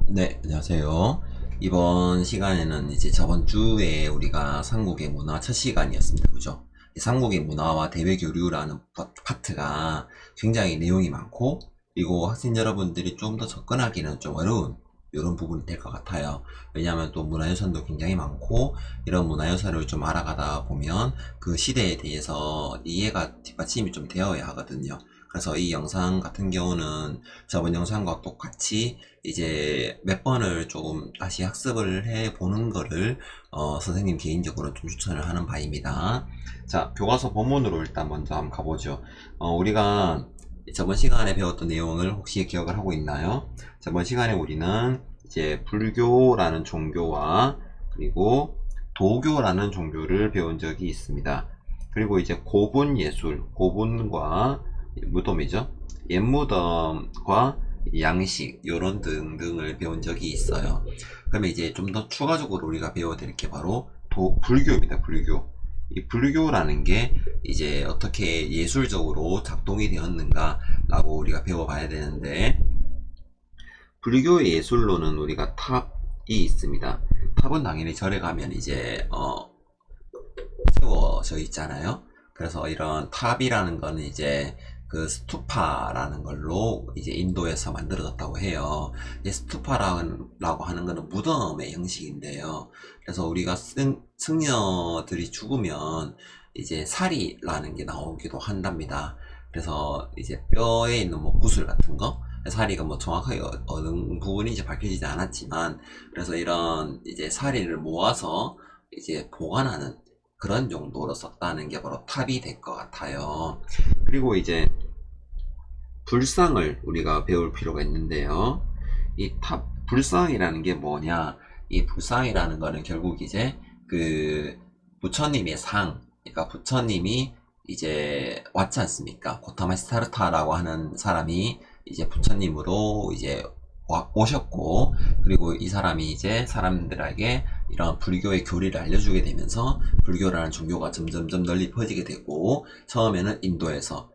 네, 안녕하세요. 이번 시간에는 이제 저번 주에 우리가 삼국의 문화 첫 시간이었습니다. 그죠? 이 삼국의 문화와 대외 교류라는 파트가 굉장히 내용이 많고, 그리고 학생 여러분들이 좀 더 접근하기는 좀 어려운 이런 부분이 될 것 같아요. 왜냐하면 또 문화유산도 굉장히 많고, 이런 문화유산을 좀 알아가다 보면 그 시대에 대해서 이해가 뒷받침이 좀 되어야 하거든요. 그래서 이 영상 같은 경우는 저번 영상과 똑같이 이제 몇 번을 조금 다시 학습을 해 보는 거를 선생님 개인적으로 좀 추천을 하는 바입니다. 자, 교과서 본문으로 일단 먼저 한번 가보죠. 우리가 저번 시간에 배웠던 내용을 혹시 기억을 하고 있나요? 저번 시간에 우리는 이제 불교라는 종교와 그리고 도교라는 종교를 배운 적이 있습니다. 그리고 이제 고분 예술, 고분과 무덤이죠. 옛무덤과 양식 요런 등등을 배운 적이 있어요. 그러면 이제 좀 더 추가적으로 우리가 배워야 될 게 바로 불교입니다. 불교. 이 불교라는 게 이제 어떻게 예술적으로 작동이 되었는가 라고 우리가 배워봐야 되는데, 불교의 예술로는 우리가 탑이 있습니다. 탑은 당연히 절에 가면 이제 세워져 있잖아요. 그래서 이런 탑이라는 거는 이제 그 스투파라는 걸로 이제 인도에서 만들어졌다고 해요. 이 스투파라고 하는 거는 무덤의 형식인데요. 그래서 우리가 승려들이 죽으면 이제 살이라는 게 나오기도 한답니다. 그래서 이제 뼈에 있는 뭐 구슬 같은 거, 사리가 뭐 정확하게 어느 부분인지 밝혀지지 않았지만, 그래서 이런 이제 사리를 모아서 이제 보관하는 그런 용도로 썼다는 게 바로 탑이 될 것 같아요. 그리고 이제 불상을 우리가 배울 필요가 있는데요. 이 불상이라는 게 뭐냐? 이 불상이라는 거는 결국 이제 그 부처님의 상, 그러니까 부처님이 이제 왔지 않습니까? 고타마 시타르타라고 하는 사람이 이제 부처님으로 이제 오셨고, 그리고 이 사람이 이제 사람들에게 이런 불교의 교리를 알려주게 되면서 불교라는 종교가 점점점 널리 퍼지게 되고, 처음에는 인도에서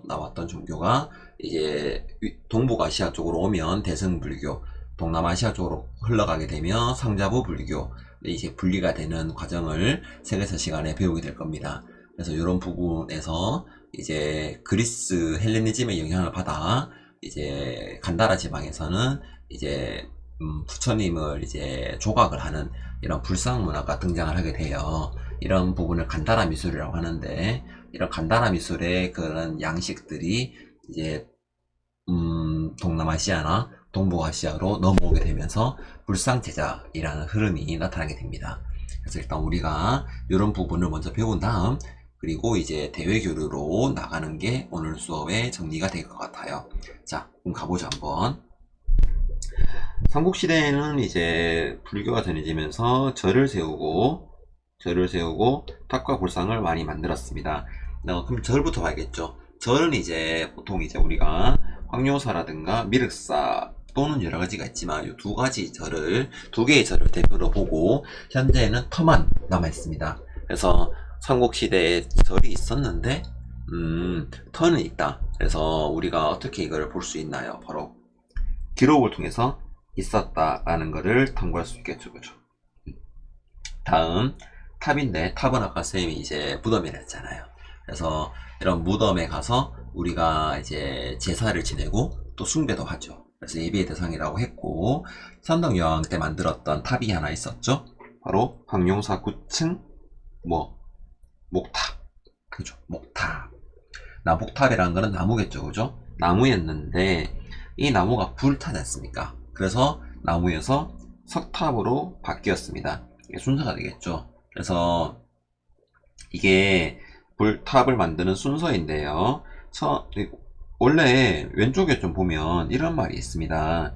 나왔던 종교가 이제 동북아시아 쪽으로 오면 대승불교, 동남아시아 쪽으로 흘러가게 되면 상자부 불교, 이제 분리가 되는 과정을 세계사 시간에 배우게 될 겁니다. 그래서 이런 부분에서 이제 그리스 헬레니즘의 영향을 받아 이제 간다라 지방에서는 이제 부처님을 이제 조각을 하는 이런 불상 문화가 등장을 하게 돼요. 이런 부분을 간다라 미술이라고 하는데, 이런 간다라 미술의 그런 양식들이 이제 동남아시아나 동북아시아로 넘어오게 되면서 불상 제작이라는 흐름이 나타나게 됩니다. 그래서 일단 우리가 이런 부분을 먼저 배운 다음, 그리고 이제 대외 교류로 나가는 게 오늘 수업의 정리가 될 것 같아요. 자, 그럼 가보죠 한번. 삼국시대에는 이제 불교가 전해지면서 절을 세우고 탑과 불상을 많이 만들었습니다. 그럼 절부터 봐야겠죠. 절은 이제 보통 이제 우리가 황요사라든가 미륵사 또는 여러 가지가 있지만 이 두 개의 절을 대표로 보고 현재는 터만 남아 있습니다. 그래서 삼국시대에 절이 있었는데 터는 있다. 그래서 우리가 어떻게 이걸 볼 수 있나요? 바로 기록을 통해서 있었다라는 것을 탐구할 수 있겠죠. 그죠? 다음 탑인데, 탑은 아까 선생님이 이제 무덤이라 했잖아요. 그래서 이런 무덤에 가서 우리가 이제 제사를 지내고 또 숭배도 하죠. 그래서 예배의 대상이라고 했고, 선덕여왕 때 만들었던 탑이 하나 있었죠. 바로 황룡사 9층 목탑. 그죠? 목탑. 목탑이라는 거는 나무겠죠. 그죠? 나무였는데 이 나무가 불타지 않습니까? 그래서 나무에서 석탑으로 바뀌었습니다. 이게 순서가 되겠죠. 그래서 이게 불탑을 만드는 순서인데요. 원래 왼쪽에 좀 보면 이런 말이 있습니다.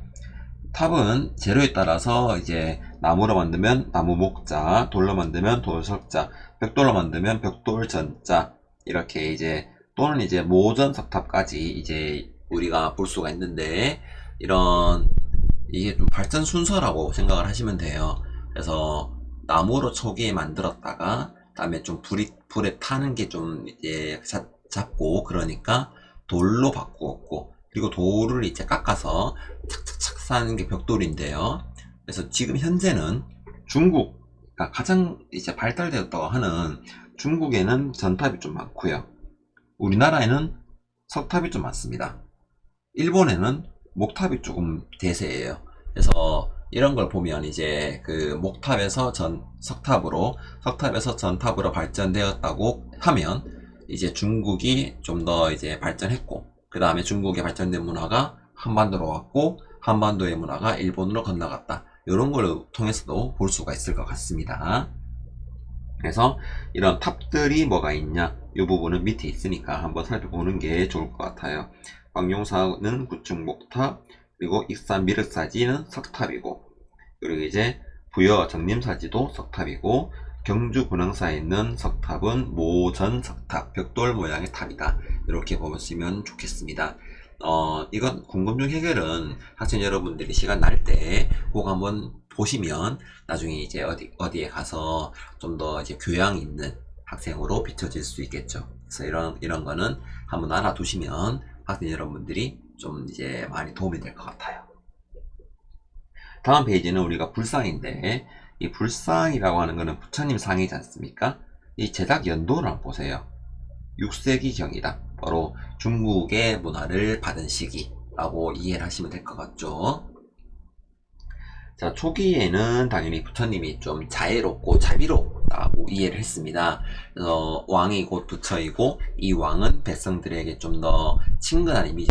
탑은 재료에 따라서 이제 나무로 만들면 나무 목자, 돌로 만들면 돌석자, 벽돌로 만들면 벽돌 전자, 이렇게 이제 또는 이제 모전 석탑까지 이제 우리가 볼 수가 있는데, 이런 이게 좀 발전 순서라고 생각을 하시면 돼요. 그래서 나무로 초기에 만들었다가 다음에 좀 불에 타는 게 좀 이제 잡고 그러니까 돌로 바꾸었고, 그리고 돌을 이제 깎아서 착착착 사는 게 벽돌인데요. 그래서 지금 현재는 중국, 그러니까 가장 이제 발달되었다고 하는 중국에는 전탑이 좀 많고요. 우리나라에는 석탑이 좀 많습니다. 일본에는 목탑이 조금 대세예요. 그래서 이런 걸 보면 이제 그 목탑에서 석탑으로, 석탑에서 전탑으로 발전되었다고 하면 이제 중국이 좀 더 이제 발전했고, 그 다음에 중국의 발전된 문화가 한반도로 왔고, 한반도의 문화가 일본으로 건너갔다. 이런 걸 통해서도 볼 수가 있을 것 같습니다. 그래서 이런 탑들이 뭐가 있냐, 이 부분은 밑에 있으니까 한번 살펴보는 게 좋을 것 같아요. 광룡사는 구층 목탑, 그리고 익산 미륵사지는 석탑이고, 그리고 이제 부여 정림사지도 석탑이고, 경주 군항사에 있는 석탑은 모전 석탑, 벽돌 모양의 탑이다. 이렇게 보시면 좋겠습니다. 이건 궁금증 해결은 학생 여러분들이 시간 날 때 꼭 한번 보시면 나중에 이제 어디에 가서 좀 더 이제 교양 있는 학생으로 비춰질 수 있겠죠. 그래서 이런 거는 한번 알아두시면 학생 여러분들이 좀 이제 많이 도움이 될 것 같아요. 다음 페이지는 우리가 불상인데, 이 불상이라고 하는 거는 부처님 상이지 않습니까? 이 제작 연도를 한번 보세요. 6세기경이다. 바로 중국의 문화를 받은 시기라고 이해를 하시면 될 것 같죠. 자, 초기에는 당연히 부처님이 좀 자애롭고 자비롭다고 이해를 했습니다. 그래서 왕이 곧 부처이고, 이 왕은 백성들에게 좀 더 친근한 이미지,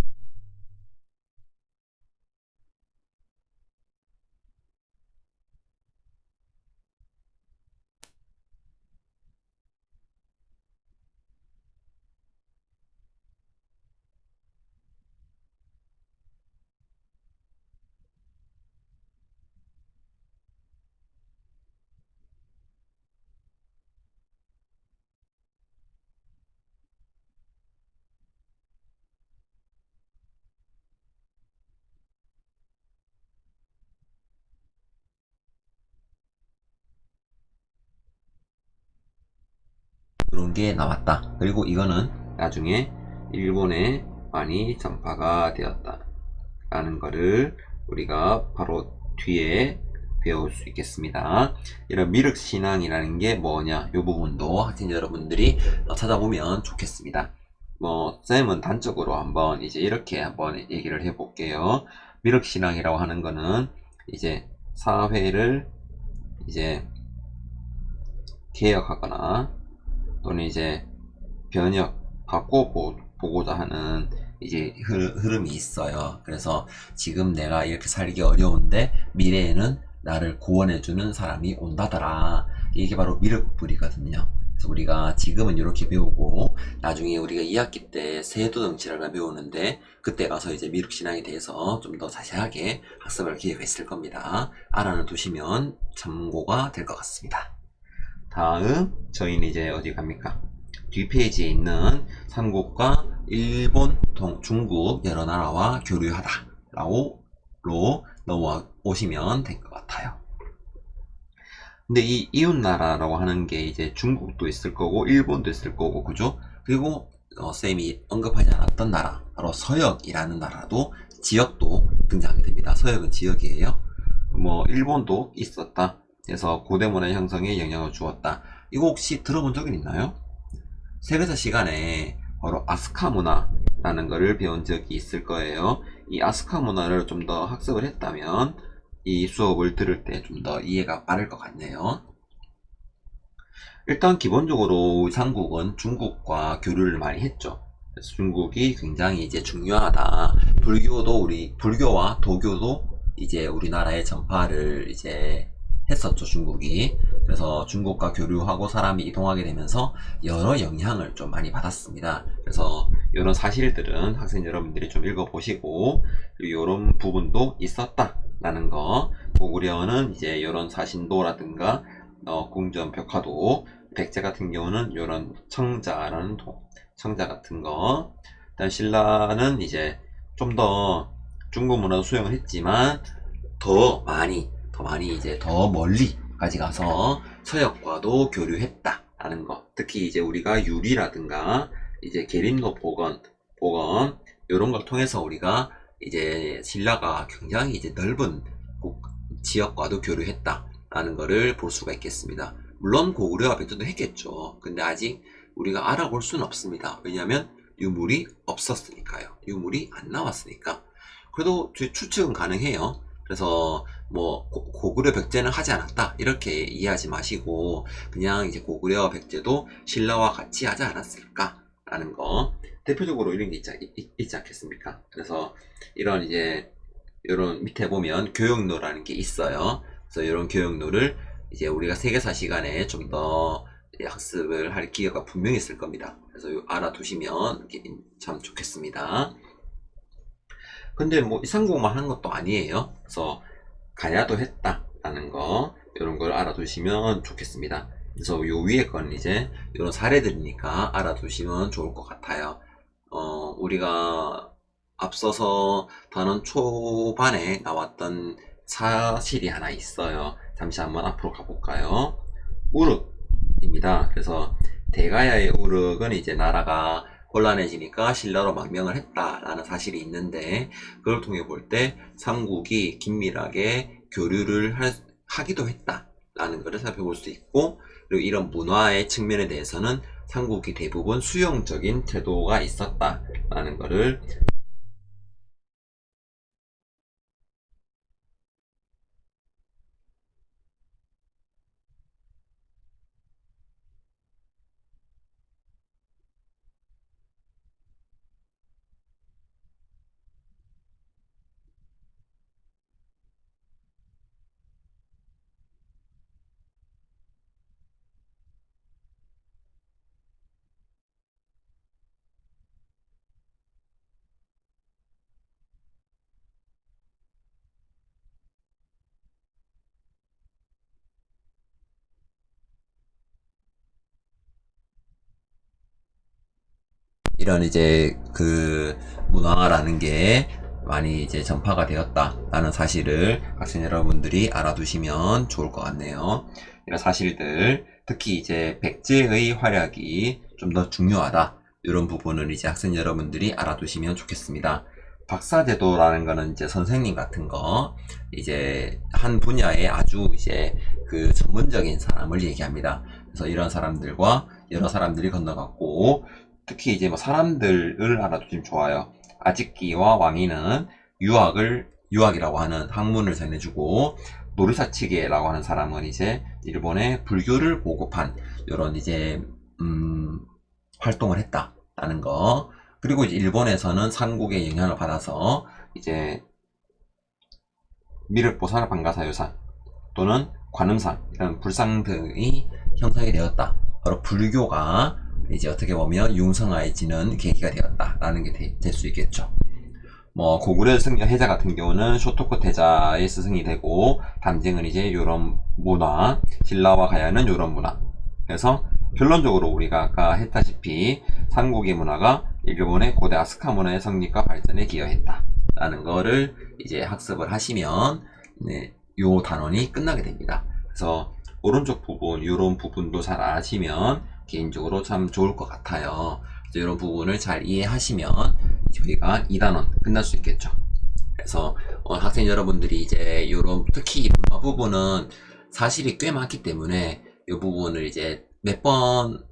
그런 게 나왔다. 그리고 이거는 나중에 일본에 많이 전파가 되었다 라는 거를 우리가 바로 뒤에 배울 수 있겠습니다. 이런 미륵신앙이라는 게 뭐냐, 이 부분도 학생 여러분들이 찾아보면 좋겠습니다. 쌤은 단적으로 한번 이제 이렇게 한번 얘기를 해 볼게요. 미륵신앙이라고 하는 거는 이제 사회를 이제 개혁하거나 또는 이제 바꿔보고자 하는 이제 흐름이 있어요. 그래서 지금 내가 이렇게 살기 어려운데 미래에는 나를 구원해주는 사람이 온다더라. 이게 바로 미륵불이거든요. 그래서 우리가 지금은 이렇게 배우고 나중에 우리가 2학기 때 세도정치학을 배우는데 그때 가서 이제 미륵신앙에 대해서 좀 더 자세하게 학습을 기획했을 겁니다. 알아는 두시면 참고가 될 것 같습니다. 다음 저희는 이제 어디 갑니까? 뒷페이지에 있는 삼국과 일본, 중국 여러 나라와 교류하다 라고 넘어오시면 될 것 같아요. 근데 이 이웃나라라고 하는 게 이제 중국도 있을 거고 일본도 있을 거고, 그죠? 그리고 쌤이 언급하지 않았던 나라, 바로 서역이라는 나라도, 지역도 등장하게 됩니다. 서역은 지역이에요. 일본도 있었다. 그래서 고대 문화 형성에 영향을 주었다. 이거 혹시 들어본 적이 있나요? 세계사 시간에 바로 아스카 문화라는 것을 배운 적이 있을 거예요. 이 아스카 문화를 좀 더 학습을 했다면 이 수업을 들을 때 좀 더 이해가 빠를 것 같네요. 일단 기본적으로 삼국은 중국과 교류를 많이 했죠. 그래서 중국이 굉장히 이제 중요하다. 불교와 도교도 이제 우리나라에 전파를 이제 했었죠, 중국이. 그래서 중국과 교류하고 사람이 이동하게 되면서 여러 영향을 좀 많이 받았습니다. 그래서 이런 사실들은 학생 여러분들이 좀 읽어보시고, 그리고 이런 부분도 있었다라는 거, 고구려는 이제 이런 사신도라든가 궁전 벽화도, 백제 같은 경우는 이런 청자라는 청자 같은 거, 일단 신라는 이제 좀 더 중국 문화도 수용을 했지만 더 많이 이제 더 멀리까지 가서 서역과도 교류했다라는 거. 특히 이제 우리가 유리라든가 이제 계림노 복원 이런 걸 통해서 우리가 이제 신라가 굉장히 이제 넓은 지역과도 교류했다라는 것을 볼 수가 있겠습니다. 물론 고구려와 백제도 했겠죠. 근데 아직 우리가 알아볼 수는 없습니다. 왜냐하면 유물이 없었으니까요. 유물이 안 나왔으니까. 그래도 추측은 가능해요. 그래서 뭐 고구려 백제는 하지 않았다 이렇게 이해하지 마시고 그냥 이제 고구려와 백제도 신라와 같이 하지 않았을까 라는 거 대표적으로 이런 게 있지 않겠습니까? 그래서 이런 이제 이런 밑에 보면 교역로라는 게 있어요. 그래서 이런 교역로를 이제 우리가 세계사 시간에 좀 더 학습을 할 기회가 분명히 있을 겁니다. 그래서 알아두시면 참 좋겠습니다. 근데 뭐 이상국만 한 것도 아니에요. 그래서 가야도 했다라는 거 이런 걸 알아두시면 좋겠습니다. 그래서 요 위에 건 이제 이런 사례들이니까 알아두시면 좋을 것 같아요. 우리가 앞서서 단원 초반에 나왔던 사실이 하나 있어요. 잠시 한번 앞으로 가볼까요? 우륵입니다. 그래서 대가야의 우륵은 이제 나라가 곤란해지니까 신라로 망명을 했다라는 사실이 있는데 그걸 통해 볼 때 삼국이 긴밀하게 교류를 하기도 했다라는 것을 살펴볼 수 있고 그리고 이런 문화의 측면에 대해서는 삼국이 대부분 수용적인 태도가 있었다라는 것을 이런 이제 그 문화라는 게 많이 이제 전파가 되었다라는 사실을 학생 여러분들이 알아두시면 좋을 것 같네요. 이런 사실들, 특히 이제 백제의 활약이 좀 더 중요하다. 이런 부분을 이제 학생 여러분들이 알아두시면 좋겠습니다. 박사제도라는 거는 이제 선생님 같은 거, 이제 한 분야에 아주 이제 그 전문적인 사람을 얘기합니다. 그래서 이런 사람들과 여러 사람들이 건너갔고, 특히 이제 뭐 사람들을 알아두시면 좋아요. 아직기와 왕이는 유학이라고 하는 학문을 전해주고, 노리사치게라고 하는 사람은 이제 일본의 불교를 보급한 이런 이제 활동을 했다라는 거. 그리고 이제 일본에서는 삼국의 영향을 받아서 이제 미륵보 산업방가사유산 또는 관음상 이런 불상 등이 형성이 되었다. 바로 불교가 이제 어떻게 보면 융성화해지는 계기가 되었다라는 게 될 수 있겠죠. 뭐 고구려 승려 해자 같은 경우는 쇼토코 태자의 스승이 되고 담쟁은 이제 이런 문화, 신라와 가야는 이런 문화. 그래서 결론적으로 우리가 아까 했다시피 삼국의 문화가 일본의 고대 아스카 문화의 성립과 발전에 기여했다라는 거를 이제 학습을 하시면 네, 요 단원이 끝나게 됩니다. 그래서 오른쪽 부분, 이런 부분도 잘 아시면 개인적으로 참 좋을 것 같아요. 이런 부분을 잘 이해하시면 저희가 2단원 끝날 수 있겠죠. 그래서 학생 여러분들이 이제 요런 특히 문화 부분은 사실이 꽤 많기 때문에 이 부분을 이제 몇 번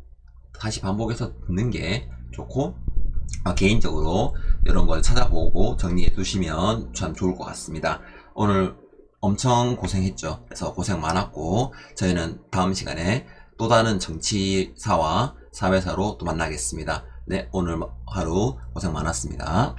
다시 반복해서 듣는 게 좋고 개인적으로 이런 걸 찾아보고 정리해 두시면 참 좋을 것 같습니다. 오늘 엄청 고생했죠. 그래서 고생 많았고 저희는 다음 시간에 또 다른 정치사와 사회사로 또 만나겠습니다. 네, 오늘 하루 고생 많았습니다.